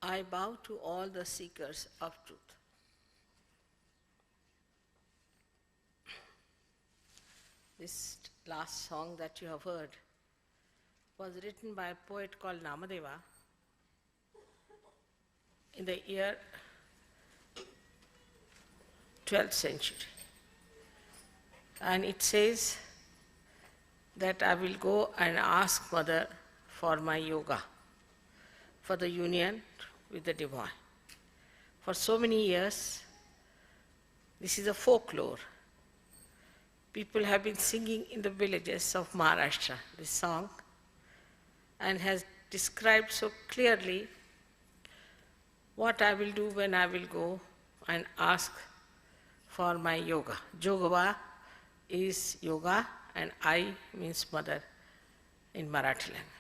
I bow to all the seekers of truth. This last song that you have heard was written by a poet called Namadeva in the year 12th century. And it says that I will go and ask Mother for my yoga, for the union with the divine. For so many years, this is a folklore. People have been singing in the villages of Maharashtra this song and has described so clearly what I will do when I will go and ask for my yoga. Jogava is yoga and I means mother in Marathi language.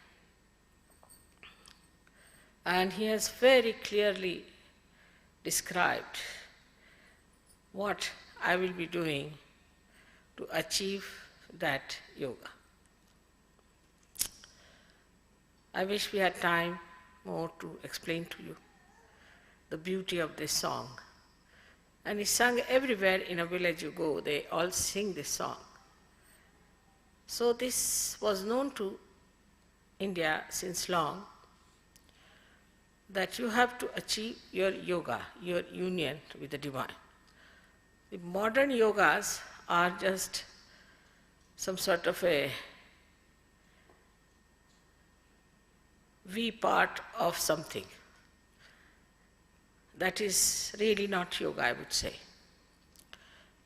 And he has very clearly described what I will be doing to achieve that yoga. I wish we had time more to explain to you the beauty of this song. And it's sung everywhere in a village you go, they all sing this song. So this was known to India since long, that you have to achieve your yoga, your union with the divine. The modern yogas are just some sort of a V part of something. That is really not yoga, I would say.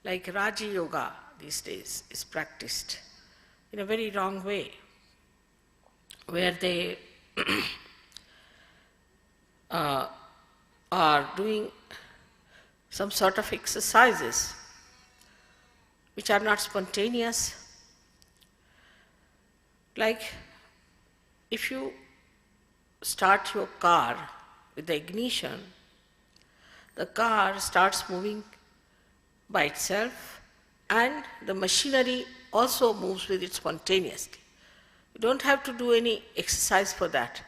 Like Raja Yoga these days is practiced in a very wrong way, where they are doing some sort of exercises which are not spontaneous. Like if you start your car with the ignition, the car starts moving by itself and the machinery also moves with it spontaneously. You don't have to do any exercise for that.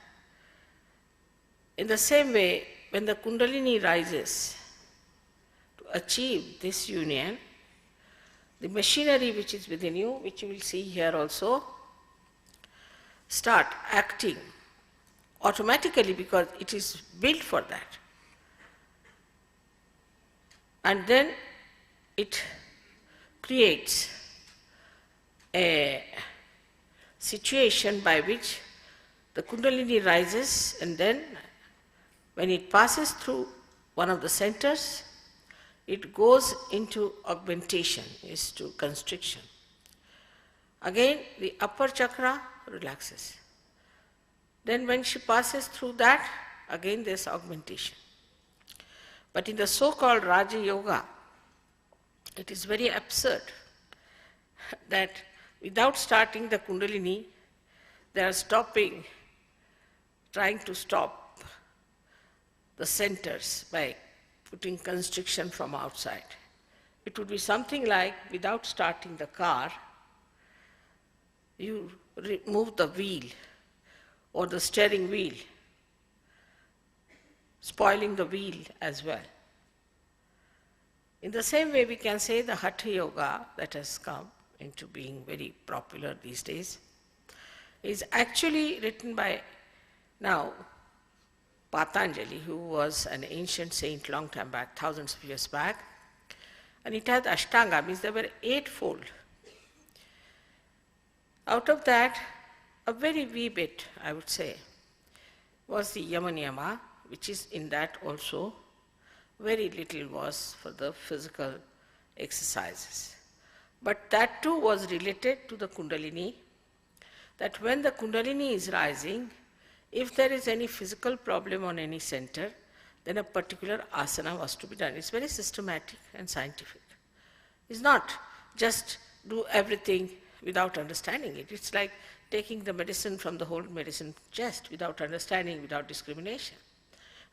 In the same way, when the Kundalini rises to achieve this union, the machinery which is within you, which you will see here also, start acting automatically because it is built for that. And then it creates a situation by which the Kundalini rises, and then when it passes through one of the centers, it goes into augmentation, is to constriction. Again, the upper chakra relaxes. Then when she passes through that, again there is augmentation. But in the so-called Raja Yoga, it is very absurd that without starting the Kundalini, they are trying to stop the centers by putting constriction from outside. It would be something like, without starting the car, you remove the wheel or the steering wheel, spoiling the wheel as well. In the same way, we can say the Hatha Yoga that has come into being very popular these days is actually written by now Patanjali, who was an ancient saint long time back, thousands of years back, and it had Ashtanga, means there were 8-fold. Out of that, a very wee bit, I would say, was the Yamaniyama, which is in that also. Very little was for the physical exercises. But that too was related to the Kundalini, that when the Kundalini is rising, if there is any physical problem on any center, then a particular asana was to be done. It's very systematic and scientific. It's not just do everything without understanding it. It's like taking the medicine from the whole medicine chest without understanding, without discrimination.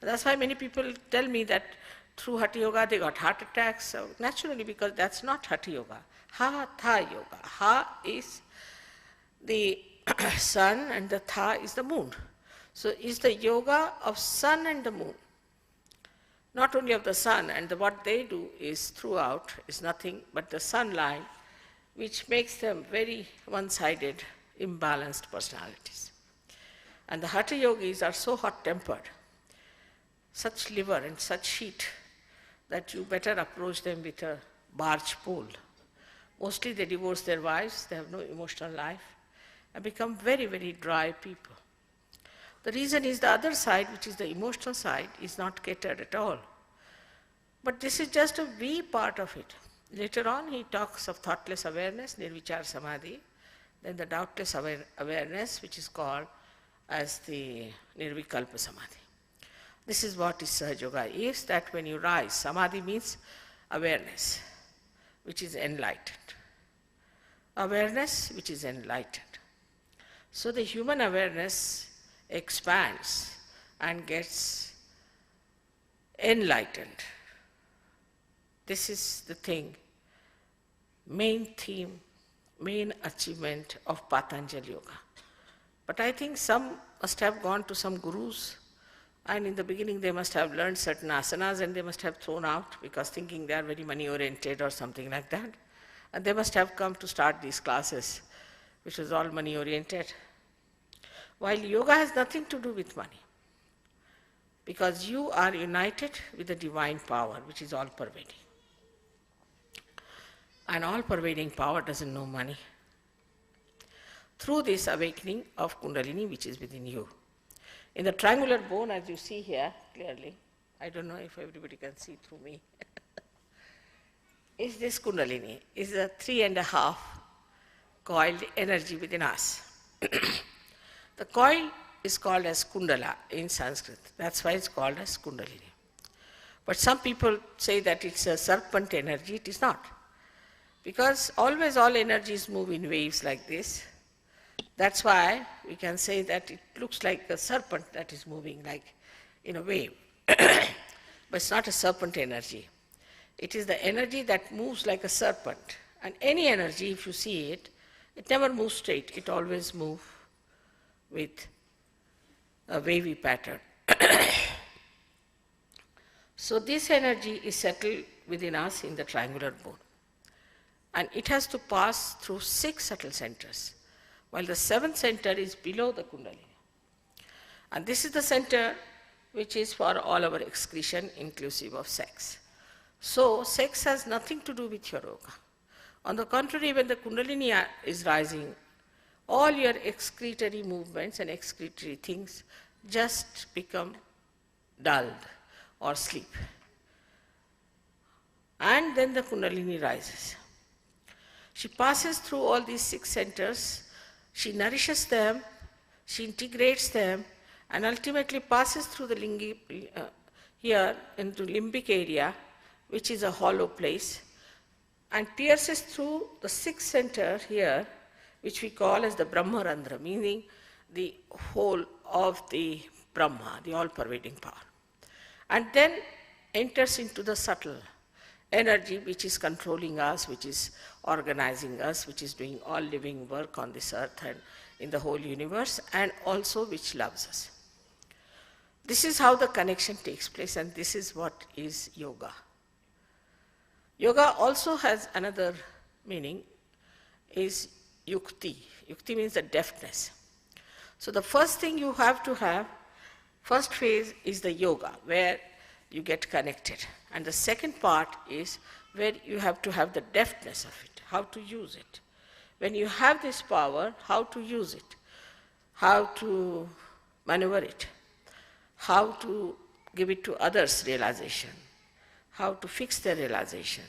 And that's why many people tell me that through Hatha Yoga they got heart attacks. So naturally, because that's not Hatha Yoga. Hatha Yoga. Ha is the sun and the Tha is the moon. So is the yoga of sun and the moon. Not only of the sun, and what they do is throughout is nothing but the sunlight, which makes them very one-sided, imbalanced personalities. And the Hatha yogis are so hot-tempered, such liver and such heat, that you better approach them with a barge pole. Mostly they divorce their wives, they have no emotional life, and become very, very dry people. The reason is the other side, which is the emotional side, is not catered at all. But this is just a wee part of it. Later on, he talks of thoughtless awareness, nirvichar samadhi, then the doubtless awareness, which is called as the nirvikalpa samadhi. This is what is Sahaja Yoga is, that when you rise, samadhi means awareness, which is enlightened. Awareness, which is enlightened. So the human awareness expands and gets enlightened. This is the thing, main theme, main achievement of Patanjali Yoga. But I think some must have gone to some gurus, and in the beginning they must have learned certain asanas and they must have thrown out because thinking they are very money oriented or something like that. And they must have come to start these classes, which was all money oriented. While yoga has nothing to do with money, because you are united with the divine power, which is all pervading. And all pervading power doesn't know money. Through this awakening of Kundalini, which is within you. In the triangular bone, as you see here clearly, I don't know if everybody can see through me, is this Kundalini, is a 3.5 coiled energy within us. The coil is called as Kundala in Sanskrit. That's why it's called as Kundalini. But some people say that it's a serpent energy. It is not. Because always all energies move in waves like this. That's why we can say that it looks like a serpent that is moving like in a wave. But it's not a serpent energy. It is the energy that moves like a serpent. And any energy, if you see it, it never moves straight. It always moves with a wavy pattern. So this energy is settled within us in the triangular bone. And it has to pass through 6 subtle centers, while the 7th center is below the Kundalini. And this is the center which is for all our excretion, inclusive of sex. So sex has nothing to do with your yoga. On the contrary, when the Kundalini is rising, all your excretory movements and excretory things just become dulled or sleep. And then the Kundalini rises. She passes through all these 6 centers, she nourishes them, she integrates them, and ultimately passes through the here into limbic area, which is a hollow place, and pierces through the 6th center here, which we call as the Brahmarandra, meaning the whole of the Brahma, the all-pervading power. And then enters into the subtle energy which is controlling us, which is organizing us, which is doing all living work on this earth and in the whole universe, and also which loves us. This is how the connection takes place, and this is what is yoga. Yoga also has another meaning, is yukti. Yukti means the deftness. So the first thing you have to have, first phase is the yoga, where you get connected. And the second part is where you have to have the deftness of it, how to use it. When you have this power, how to use it, how to maneuver it, how to give it to others' realization, how to fix their realization,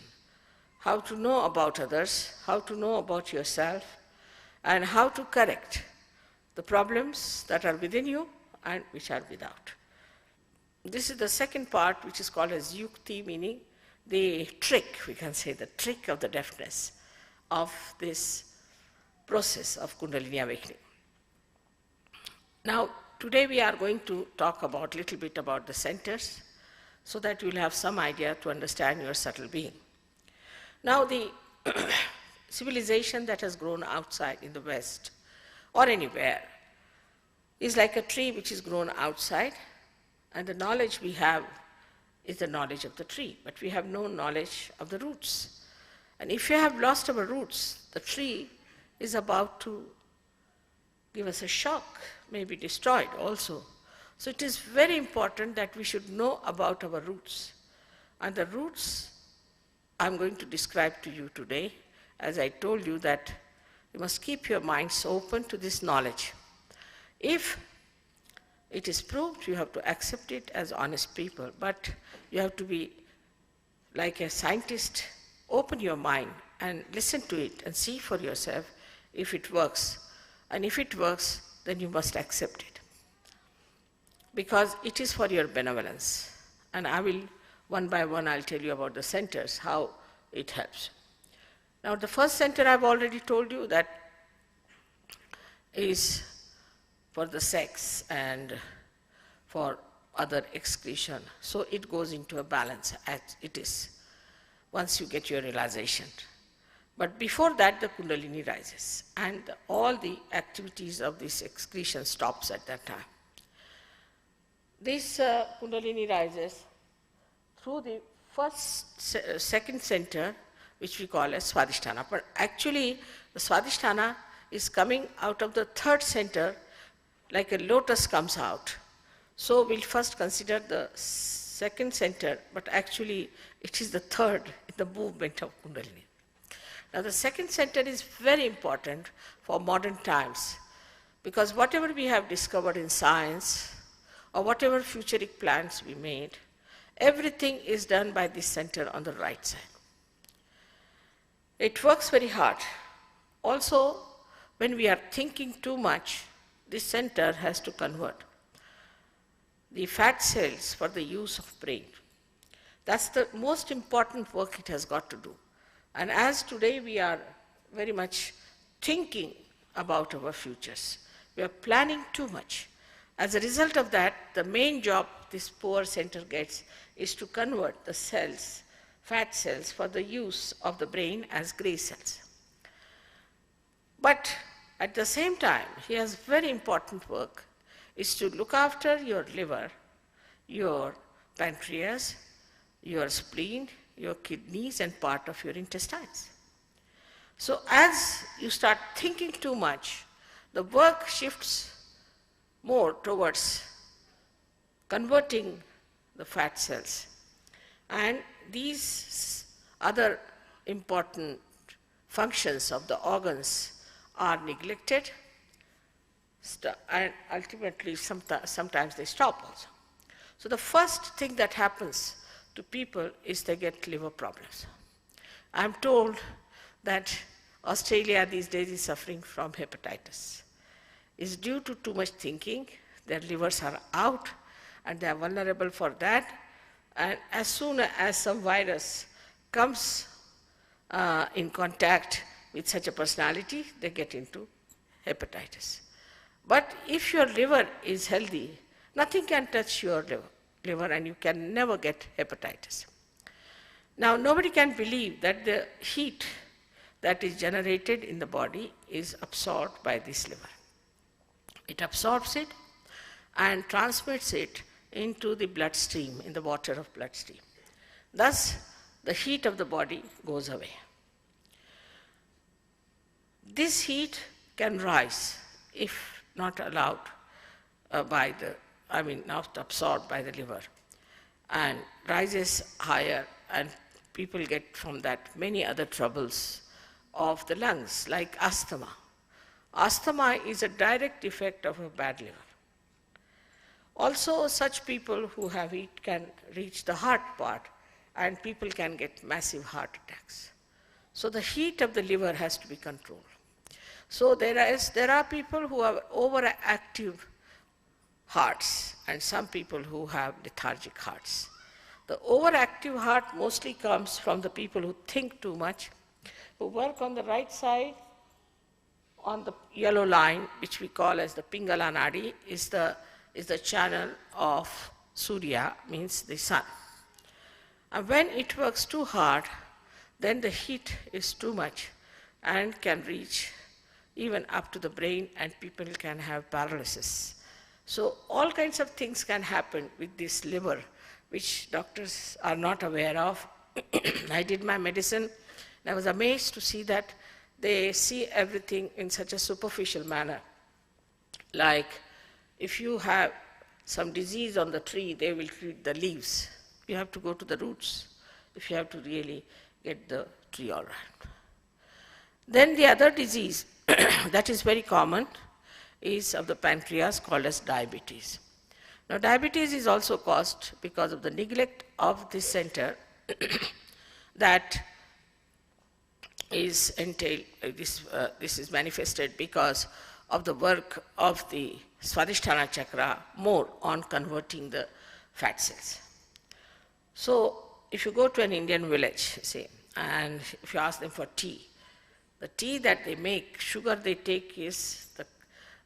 how to know about others, how to know about yourself, and how to correct the problems that are within you and which are without. This is the second part, which is called as yukti, meaning the trick, we can say, the trick of the deftness of this process of Kundalini awakening. Now, today we are going to talk about a little bit about the centers, so that you will have some idea to understand your subtle being. Now, the civilization that has grown outside in the West or anywhere is like a tree which is grown outside, and the knowledge we have is the knowledge of the tree, but we have no knowledge of the roots. And if we have lost our roots, the tree is about to give us a shock, may be destroyed also. So it is very important that we should know about our roots. And the roots I'm going to describe to you today, as I told you that you must keep your minds open to this knowledge. If it is proved, you have to accept it as honest people, but you have to be like a scientist, open your mind and listen to it and see for yourself if it works. And if it works, then you must accept it, because it is for your benevolence. And I will, one by one, I'll tell you about the centers, how it helps. Now, the first center I've already told you that is for the sex and for other excretion. So it goes into a balance as it is, once you get your realization. But before that, the Kundalini rises, and all the activities of this excretion stops at that time. This Kundalini rises through the second center, which we call as Swadhisthana. But actually, the Swadhisthana is coming out of the third center, like a lotus comes out. So we'll first consider the second center, but actually it is the third in the movement of Kundalini. Now the second center is very important for modern times, because whatever we have discovered in science, or whatever futuric plans we made, everything is done by this center on the right side. It works very hard. Also, when we are thinking too much, this center has to convert the fat cells for the use of brain. That's the most important work it has got to do. And as today we are very much thinking about our futures, we are planning too much. As a result of that, the main job this poor center gets is to convert the cells, fat cells, for the use of the brain as gray cells. But at the same time, he has very important work, is to look after your liver, your pancreas, your spleen, your kidneys, and part of your intestines. So as you start thinking too much, the work shifts more towards converting the fat cells. And these other important functions of the organs are neglected, and ultimately sometimes they stop also. So the first thing that happens to people is they get liver problems. I'm told that Australia these days is suffering from hepatitis. It's due to too much thinking. Their livers are out and they are vulnerable for that. And as soon as some virus comes in contact with such a personality, they get into hepatitis. But if your liver is healthy, nothing can touch your liver and you can never get hepatitis. Now, nobody can believe that the heat that is generated in the body is absorbed by this liver. It absorbs it and transmits it into the bloodstream, in the water of bloodstream. Thus, the heat of the body goes away. This heat can rise if not allowed not absorbed by the liver, and rises higher, and people get from that many other troubles of the lungs, like asthma. Asthma is a direct effect of a bad liver. Also, such people who have it can reach the heart part, and people can get massive heart attacks. So the heat of the liver has to be controlled. So there are people who have overactive hearts and some people who have lethargic hearts. The overactive heart mostly comes from the people who think too much, who work on the right side. On the yellow line, which we call as the Pingala Nadi, is the channel of Surya, means the sun. And when it works too hard, then the heat is too much and can reach even up to the brain, and people can have paralysis So all kinds of things can happen with this liver, which doctors are not aware of. I did my medicine, and I was amazed to see that they see everything in such a superficial manner. Like, if you have some disease on the tree, they will treat the leaves. You have to go to the roots if you have to really get the tree all right. Then the other disease that is very common is of the pancreas, called as diabetes. Now, diabetes is also caused because of the neglect of this center that is entailed, this is manifested because of the work of the Swadhisthana chakra more on converting the fat cells. So, if you go to an Indian village, say, and if you ask them for tea, the tea that they make, sugar they take is,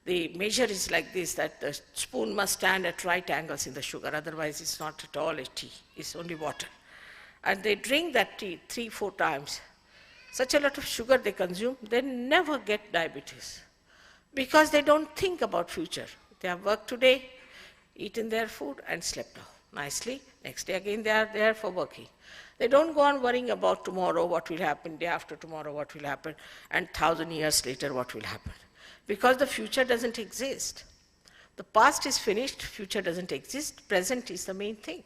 the measure is like this, that the spoon must stand at right angles in the sugar, otherwise it's not at all a tea, it's only water. And they drink that tea 3-4 times. Such a lot of sugar they consume, they never get diabetes, because they don't think about future. They have worked today, eaten their food and slept off nicely. Next day again they are there for working. They don't go on worrying about tomorrow, what will happen, day after tomorrow, what will happen, and 1,000 years later, what will happen. Because the future doesn't exist. The past is finished, future doesn't exist, present is the main thing.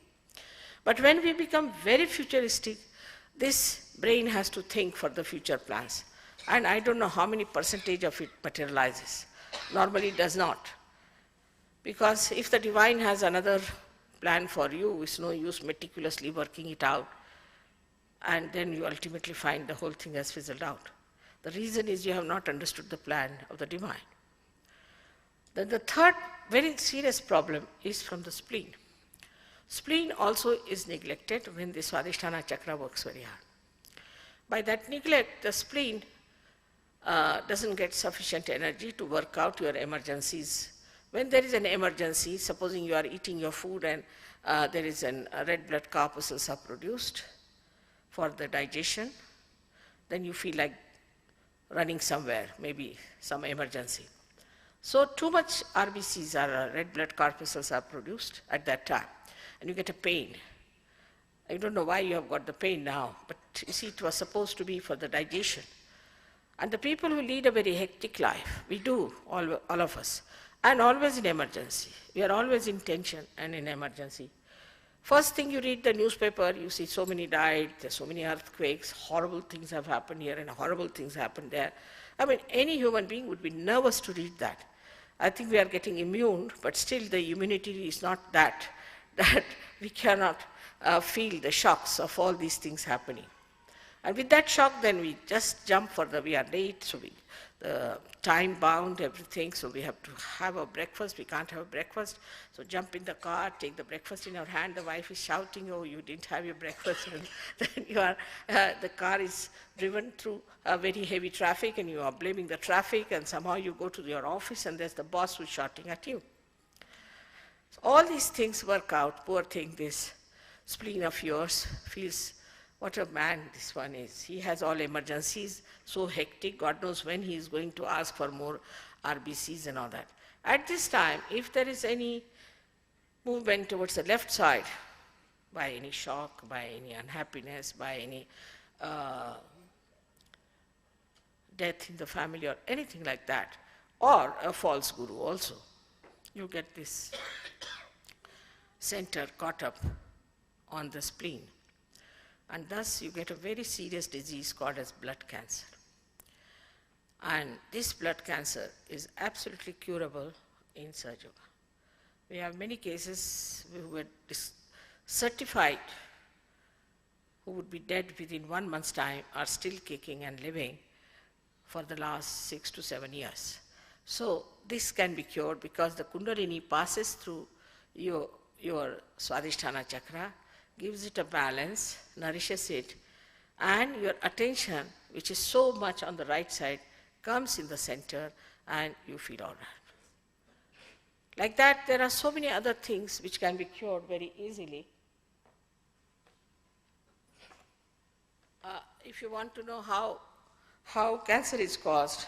But when we become very futuristic, this brain has to think for the future plans. And I don't know how many percentage of it materializes. Normally it does not. Because if the divine has another plan for you, it's no use meticulously working it out, and then you ultimately find the whole thing has fizzled out. The reason is you have not understood the plan of the divine. Then the third very serious problem is from the spleen. Spleen also is neglected when the Swadhisthana chakra works very hard. By that neglect, the spleen doesn't get sufficient energy to work out your emergencies. When there is an emergency, supposing you are eating your food and there is a red blood corpuscles are produced for the digestion, then you feel like running somewhere, maybe some emergency. So too much RBCs or red blood corpuscles are produced at that time, and you get a pain. I don't know why you have got the pain now, but you see, it was supposed to be for the digestion. And the people who lead a very hectic life, we do, all of us, and always in emergency. We are always in tension and in emergency. First thing you read the newspaper, you see so many died, there's so many earthquakes, horrible things have happened here and horrible things happened there. I mean, any human being would be nervous to read that. I think we are getting immune, but still the immunity is not that we cannot feel the shocks of all these things happening. And with that shock, then we just jump we are late, so the time bound, everything, so we have to have a breakfast, we can't have a breakfast, so jump in the car, take the breakfast in your hand, the wife is shouting, oh, you didn't have your breakfast, and then the car is driven through a very heavy traffic, and you are blaming the traffic, and somehow you go to your office, and there's the boss who's shouting at you. So all these things work out. Poor thing, this spleen of yours feels, what a man this one is. He has all emergencies, so hectic, God knows when he is going to ask for more RBCs and all that. At this time, if there is any movement towards the left side, by any shock, by any unhappiness, by any death in the family or anything like that, or a false guru also, you get this center caught up on the spleen. And thus you get a very serious disease called as blood cancer. And this blood cancer is absolutely curable in Sahaja Yoga. We have many cases who were certified, who would be dead within 1 month's time, are still kicking and living for the last 6 to 7 years. So this can be cured because the Kundalini passes through your Swadhisthana chakra, gives it a balance, nourishes it, and your attention, which is so much on the right side, comes in the center and you feel all right. Like that, there are so many other things which can be cured very easily. If you want to know how cancer is caused,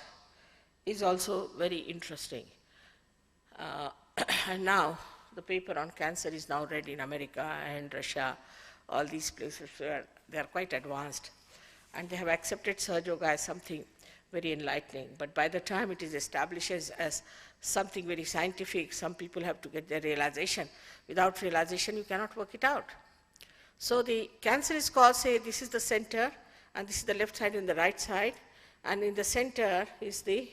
is also very interesting. And now the paper on cancer is now read in America and Russia, all these places where they are quite advanced. And they have accepted Sahaja Yoga as something very enlightening. But by the time it is established as something very scientific, some people have to get their realization. Without realization, you cannot work it out. So the cancer is called, say, this is the center, and this is the left side and the right side, and in the center is the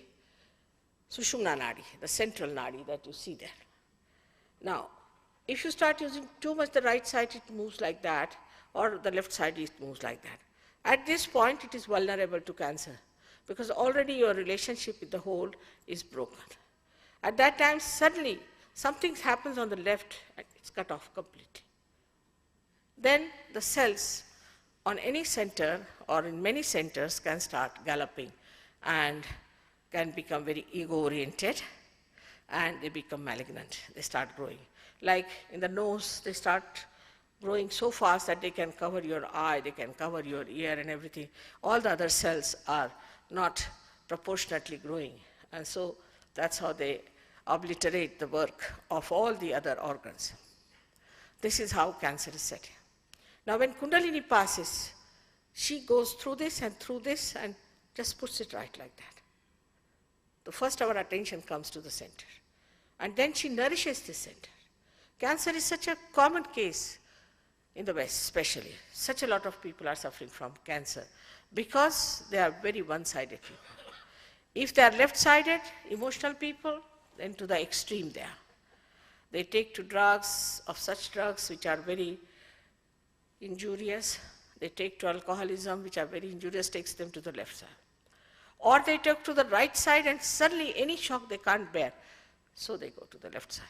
Sushumna Nadi, the central Nadi that you see there. Now, if you start using too much the right side, it moves like that, or the left side, it moves like that. At this point, it is vulnerable to cancer, because already your relationship with the whole is broken. At that time, suddenly, something happens on the left, and it's cut off completely. Then the cells on any center or in many centers can start galloping and can become very ego-oriented, and they become malignant. They start growing. Like in the nose, they start growing so fast that they can cover your eye, they can cover your ear and everything. All the other cells are not proportionately growing. And so that's how they obliterate the work of all the other organs. This is how cancer is set. Now when Kundalini passes, she goes through this and just puts it right like that. The first our attention comes to the center. And then she nourishes the center. Cancer is such a common case in the West especially. Such a lot of people are suffering from cancer because they are very one-sided people. If they are left-sided, emotional people, then to the extreme they are. They take to drugs, of such drugs which are very injurious. They take to alcoholism, which are very injurious, takes them to the left side. Or they take to the right side and suddenly any shock they can't bear, so they go to the left side.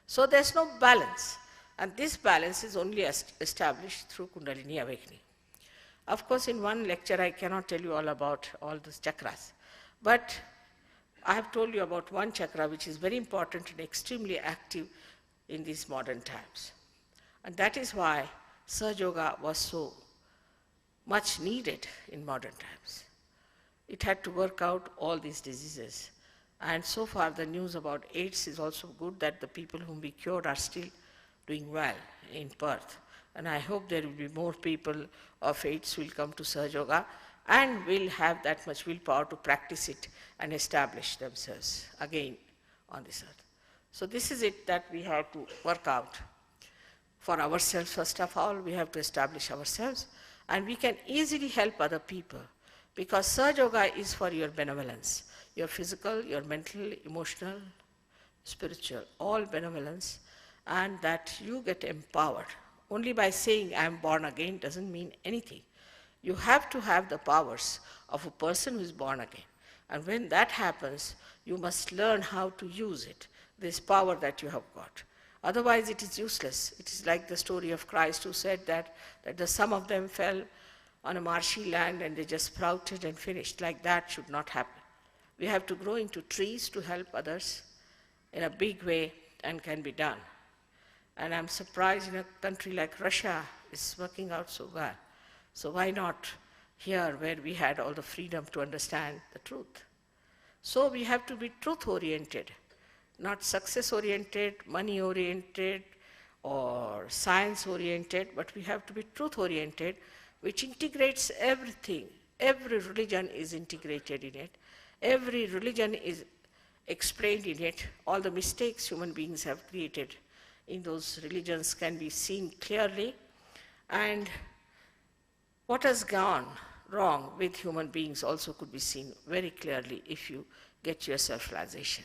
So there's no balance, and this balance is only established through Kundalini awakening. Of course, in one lecture I cannot tell you all about all these chakras, but I have told you about one chakra which is very important and extremely active in these modern times. And that is why Sahaja Yoga was so much needed in modern times. It had to work out all these diseases. And so far the news about AIDS is also good, that the people whom we cured are still doing well in Perth. And I hope there will be more people of AIDS will come to Sahaja Yoga and will have that much willpower to practice it and establish themselves again on this earth. So this is it that we have to work out. For ourselves, first of all, we have to establish ourselves, and we can easily help other people, because Sahaja Yoga is for your benevolence, your physical, your mental, emotional, spiritual, all benevolence, and that you get empowered. Only by saying I am born again doesn't mean anything. You have to have the powers of a person who is born again. And when that happens, you must learn how to use it, this power that you have got. Otherwise, it is useless. It is like the story of Christ who said that some of them fell on a marshy land and they just sprouted and finished. Like that should not happen. We have to grow into trees to help others in a big way, and can be done. And I'm surprised in a country like Russia it's working out so well. So why not here, where we had all the freedom to understand the truth? So we have to be truth-oriented, not success-oriented, money-oriented, or science-oriented, but we have to be truth-oriented, which integrates everything. Every religion is integrated in it. Every religion is explained in it. All the mistakes human beings have created in those religions can be seen clearly. And what has gone wrong with human beings also could be seen very clearly if you get your self-realization.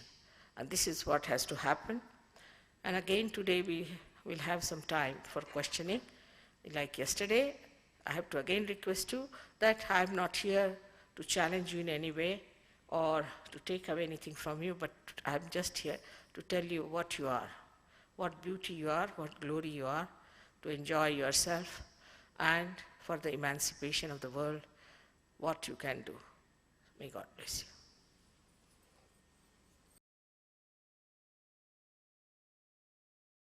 And this is what has to happen. And again, today we will have some time for questioning. Like yesterday, I have to again request you that I am not here to challenge you in any way or to take away anything from you, but I am just here to tell you what you are, what beauty you are, what glory you are, to enjoy yourself, and for the emancipation of the world, what you can do. May God bless you.